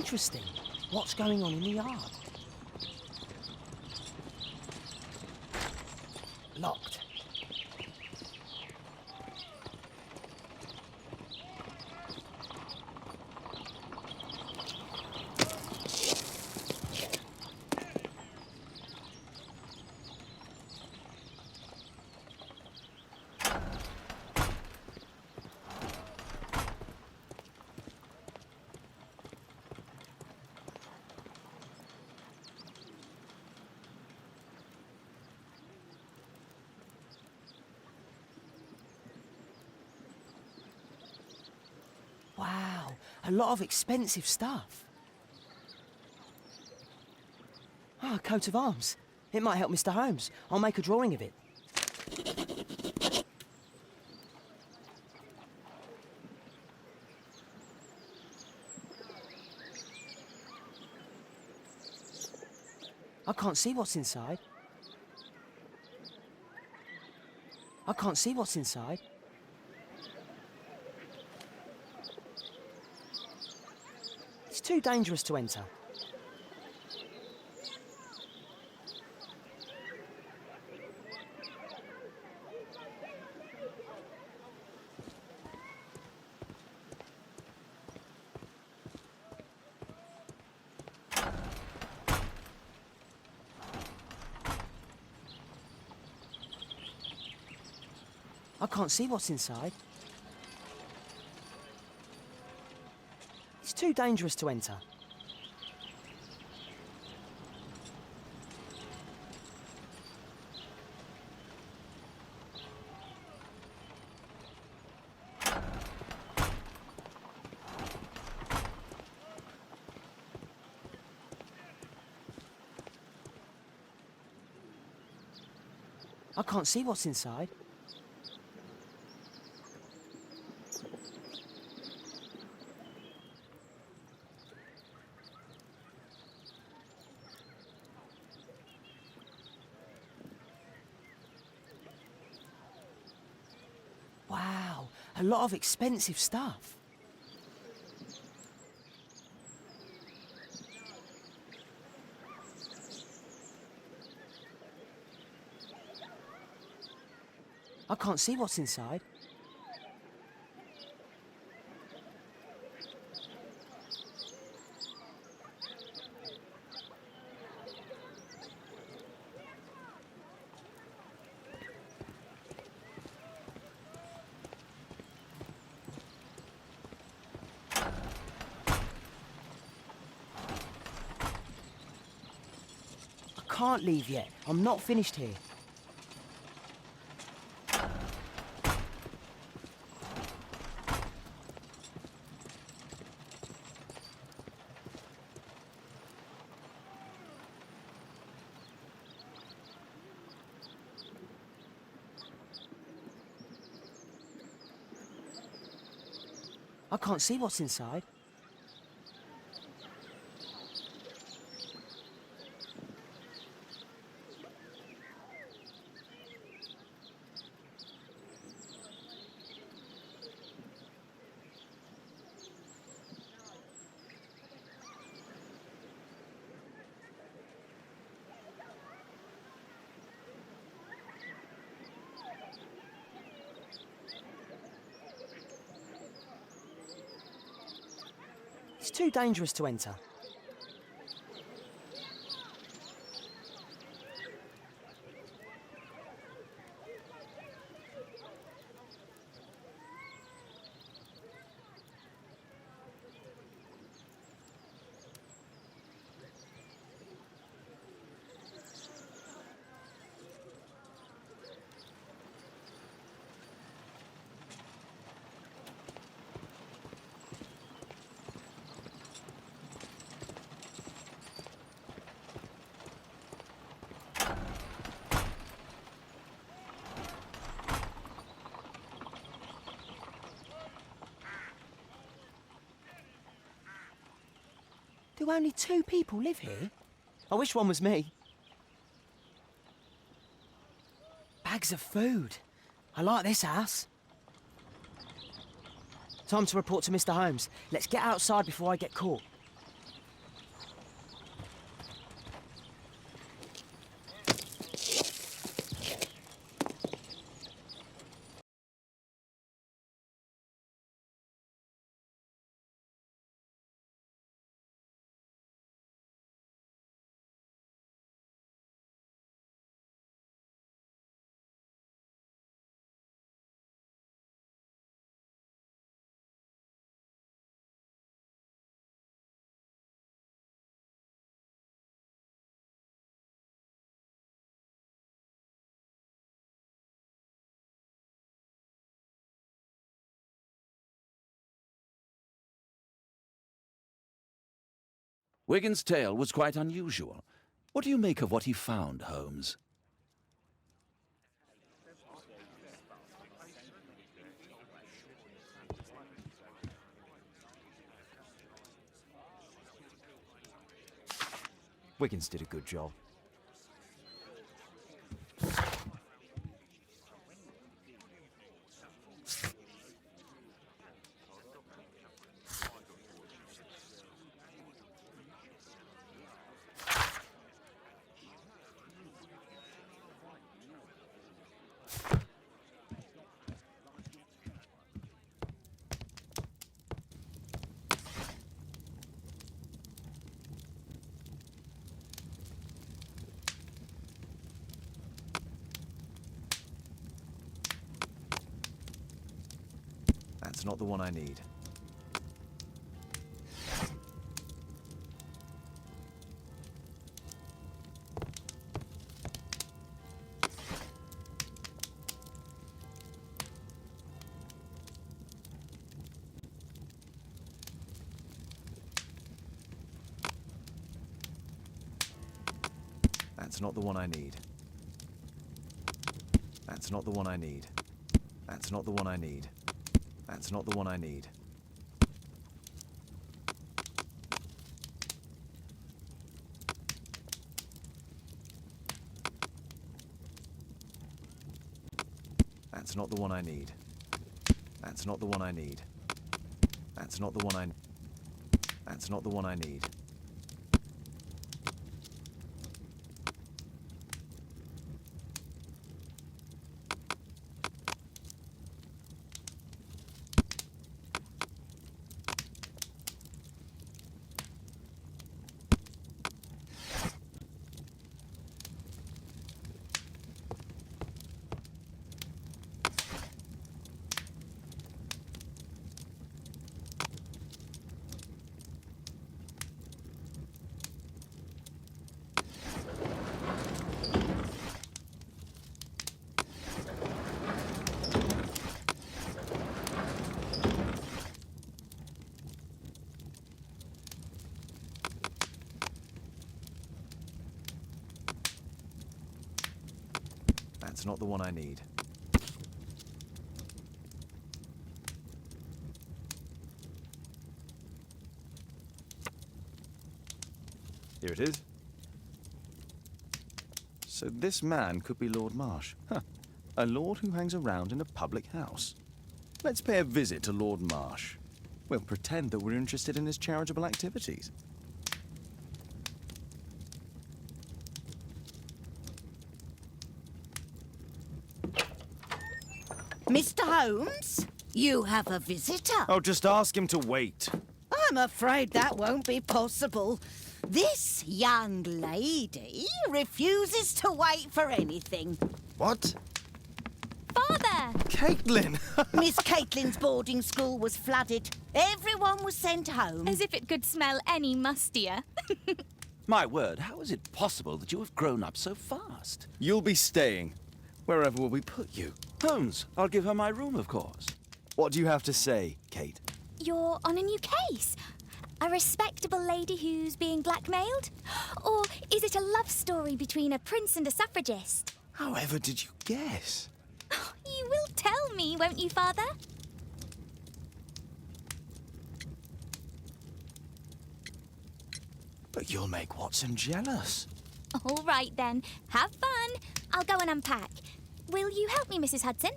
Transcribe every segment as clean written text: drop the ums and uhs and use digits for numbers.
interesting. What's going on in the yard? Locked. Wow, a lot of expensive stuff. Ah, a coat of arms. It might help Mr. Holmes. I'll make a drawing of it. I can't see what's inside. I can't see what's inside. It's too dangerous to enter. I can't see what's inside. It's too dangerous to enter. I can't see what's inside. Wow, a lot of expensive stuff. I can't see what's inside. I can't leave yet. I'm not finished here. I can't see what's inside. It's too dangerous to enter. Do only 2 people live here? I wish one was me. Bags of food. I like this house. Time to report to Mr. Holmes. Let's get outside before I get caught. Wigan's tale was quite unusual. What do you make of what he found, Holmes? Wiggins did a good job. That's not the one I need. That's not the one I need. That's not the one I need. That's not the one I need. That's not the one I need. That's not the one I need. That's not the one I need. That's not the one I... That's not the one I need. That's not the one I need. Here it is. So this man could be Lord Marsh. Huh. A lord who hangs around in a public house. Let's pay a visit to Lord Marsh. We'll pretend that we're interested in his charitable activities. Mr. Holmes, you have a visitor. Oh, just ask him to wait. I'm afraid that won't be possible. This young lady refuses to wait for anything. What? Father! Caitlin! Miss Caitlin's boarding school was flooded. Everyone was sent home. As if it could smell any mustier. My word, how is it possible that you have grown up so fast? You'll be staying. Wherever will we put you? Holmes, I'll give her my room, of course. What do you have to say, Kate? You're on a new case. A respectable lady who's being blackmailed? Or is it a love story between a prince and a suffragist? However did you guess? You will tell me, won't you, Father? But you'll make Watson jealous. All right, then. Have fun. I'll go and unpack. Will you help me, Mrs. Hudson?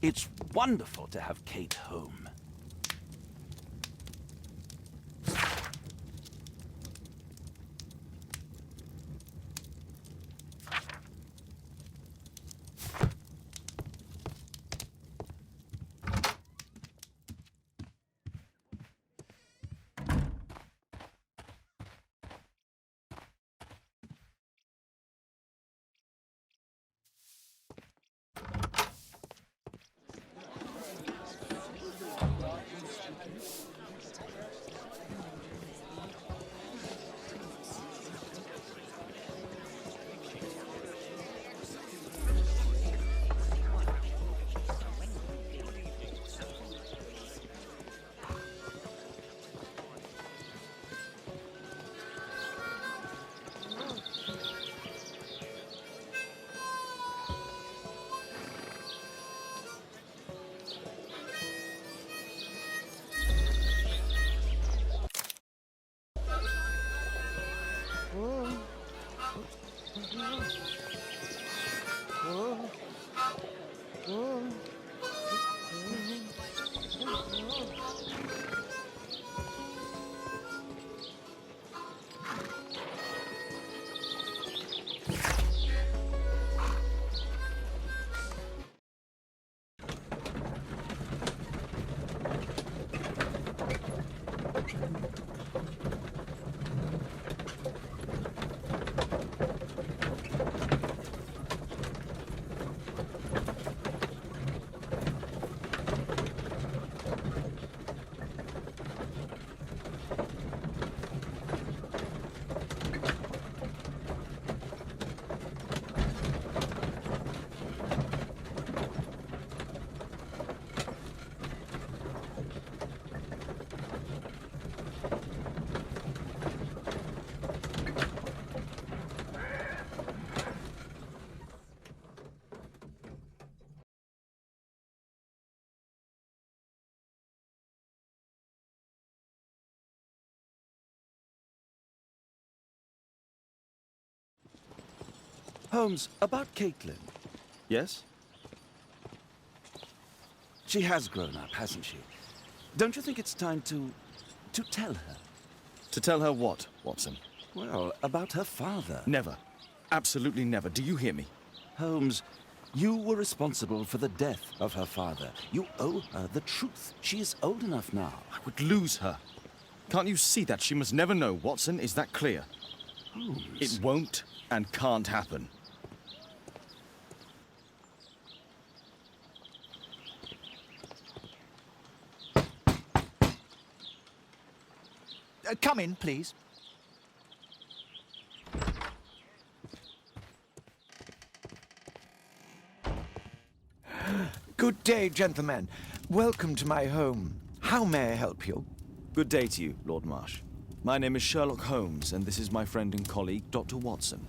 It's wonderful to have Kate home. Holmes, about Caitlin. Yes? She has grown up, hasn't she? Don't you think it's time to tell her? To tell her what, Watson? Well, about her father. Never. Absolutely never. Do you hear me? Holmes, you were responsible for the death of her father. You owe her the truth. She is old enough now. I would lose her. Can't you see that? She must never know, Watson. Is that clear? Holmes. It won't and can't happen. Come in, please. Good day, gentlemen. Welcome to my home. How may I help you? Good day to you, Lord Marsh. My name is Sherlock Holmes, and this is my friend and colleague, Dr. Watson.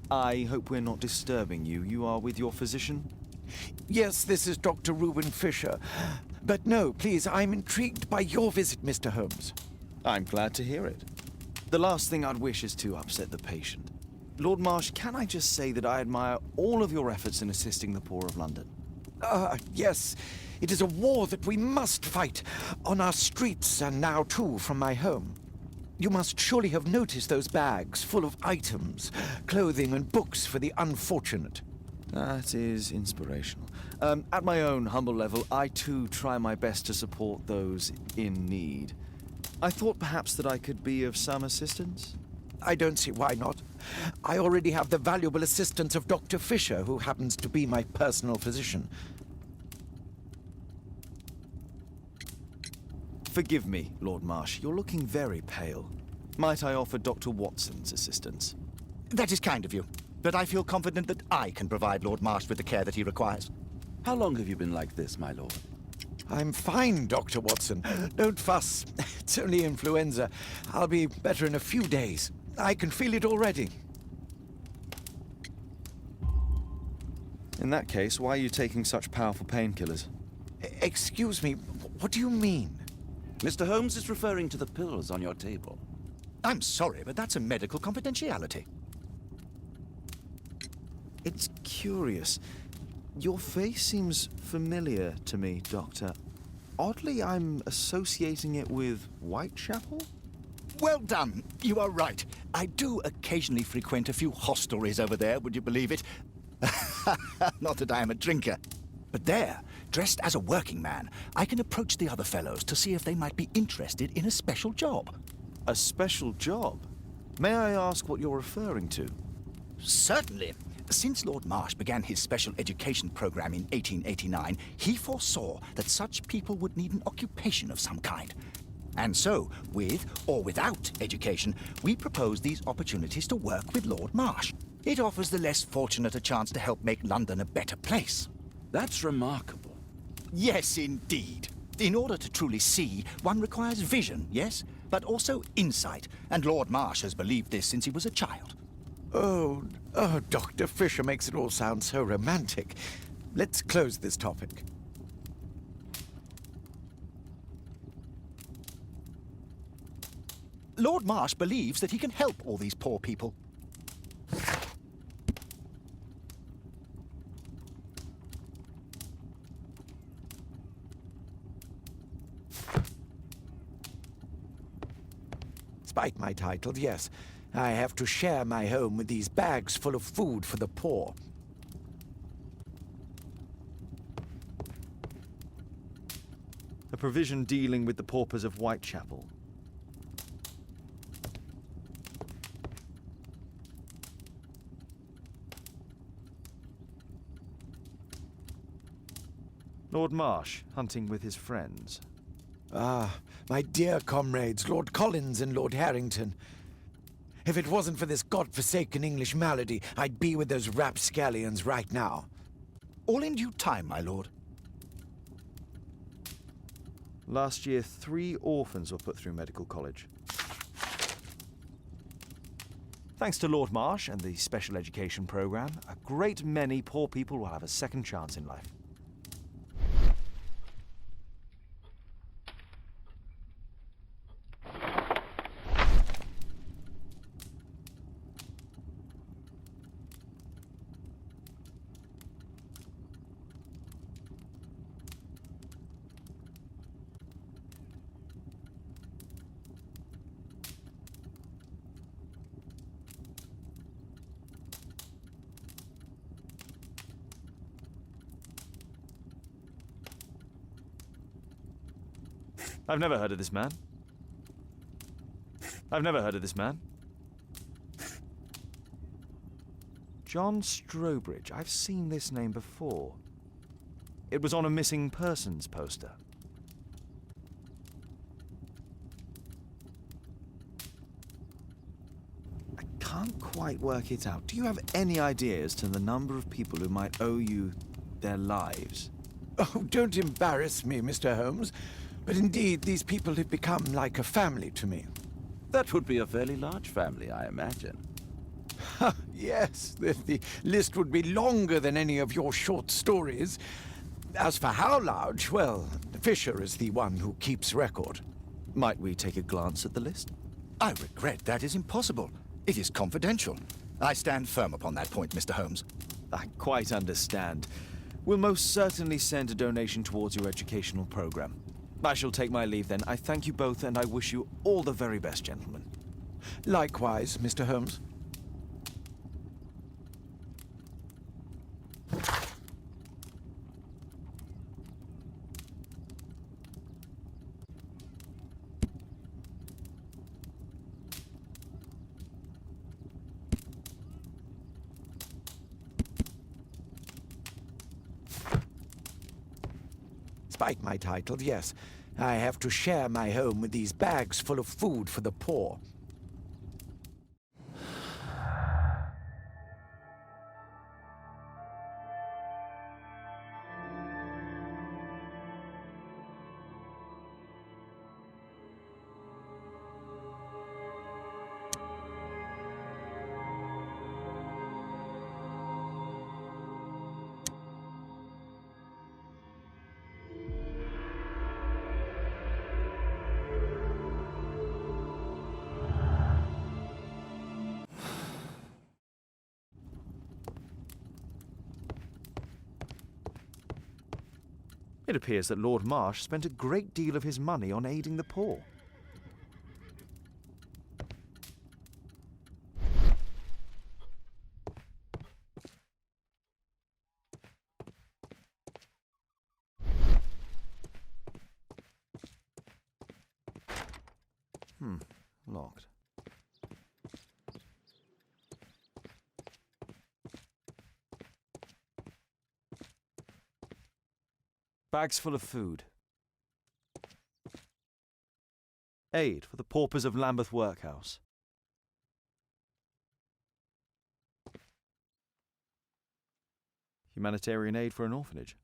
I hope we're not disturbing you. You are with your physician? Yes, this is Dr. Reuben Fisher. But no, please, I'm intrigued by your visit, Mr. Holmes. I'm glad to hear it. The last thing I'd wish is to upset the patient. Lord Marsh, can I just say that I admire all of your efforts in assisting the poor of London? Yes. It is a war that we must fight, on our streets and now, too, from my home. You must surely have noticed those bags full of items, clothing and books for the unfortunate. That is inspirational. At my own humble level, I too try my best to support those in need. I thought perhaps that I could be of some assistance. I don't see why not. I already have the valuable assistance of Dr. Fisher, who happens to be my personal physician. Forgive me, Lord Marsh. You're looking very pale. Might I offer Dr. Watson's assistance? That is kind of you, but I feel confident that I can provide Lord Marsh with the care that he requires. How long have you been like this, my lord? I'm fine, Dr. Watson. Don't fuss. It's only influenza. I'll be better in a few days. I can feel it already. In that case, why are you taking such powerful painkillers? Excuse me, what do you mean? Mr. Holmes is referring to the pills on your table. I'm sorry, but that's a medical confidentiality. It's curious. Your face seems familiar to me, Doctor. Oddly, I'm associating it with Whitechapel? Well done. You are right. I do occasionally frequent a few hostelries over there, would you believe it? Not that I am a drinker. But there, dressed as a working man, I can approach the other fellows to see if they might be interested in a special job. A special job? May I ask what you're referring to? Certainly. Since Lord Marsh began his special education program in 1889, he foresaw that such people would need an occupation of some kind. And so, with or without education, we propose these opportunities to work with Lord Marsh. It offers the less fortunate a chance to help make London a better place. That's remarkable. Yes, indeed. In order to truly see, one requires vision, yes, but also insight. And Lord Marsh has believed this since he was a child. Oh, Dr. Fisher makes it all sound so romantic. Let's close this topic. Lord Marsh believes that he can help all these poor people. Despite my title, yes, I have to share my home with these bags full of food for the poor. A provision dealing with the paupers of Whitechapel. Lord Marsh, hunting with his friends. Ah, my dear comrades, Lord Collins and Lord Harrington. If it wasn't for this godforsaken English malady, I'd be with those rapscallions right now. All in due time, my lord. Last year, 3 orphans were put through medical college. Thanks to Lord Marsh and the special education program, a great many poor people will have a second chance in life. I've never heard of this man. John Strobridge. I've seen this name before. It was on a missing persons poster. I can't quite work it out. Do you have any idea as to the number of people who might owe you their lives? Oh, don't embarrass me, Mr. Holmes. But indeed, these people have become like a family to me. That would be a fairly large family, I imagine. Yes, the list would be longer than any of your short stories. As for how large, well, Fisher is the one who keeps record. Might we take a glance at the list? I regret that is impossible. It is confidential. I stand firm upon that point, Mr. Holmes. I quite understand. We'll most certainly send a donation towards your educational program. I shall take my leave then. I thank you both, and I wish you all the very best, gentlemen. Likewise, Mr. Holmes. Despite my title, yes, I have to share my home with these bags full of food for the poor. It appears that Lord Marsh spent a great deal of his money on aiding the poor. Locked. Bags full of food. Aid for the paupers of Lambeth Workhouse. Humanitarian aid for an orphanage.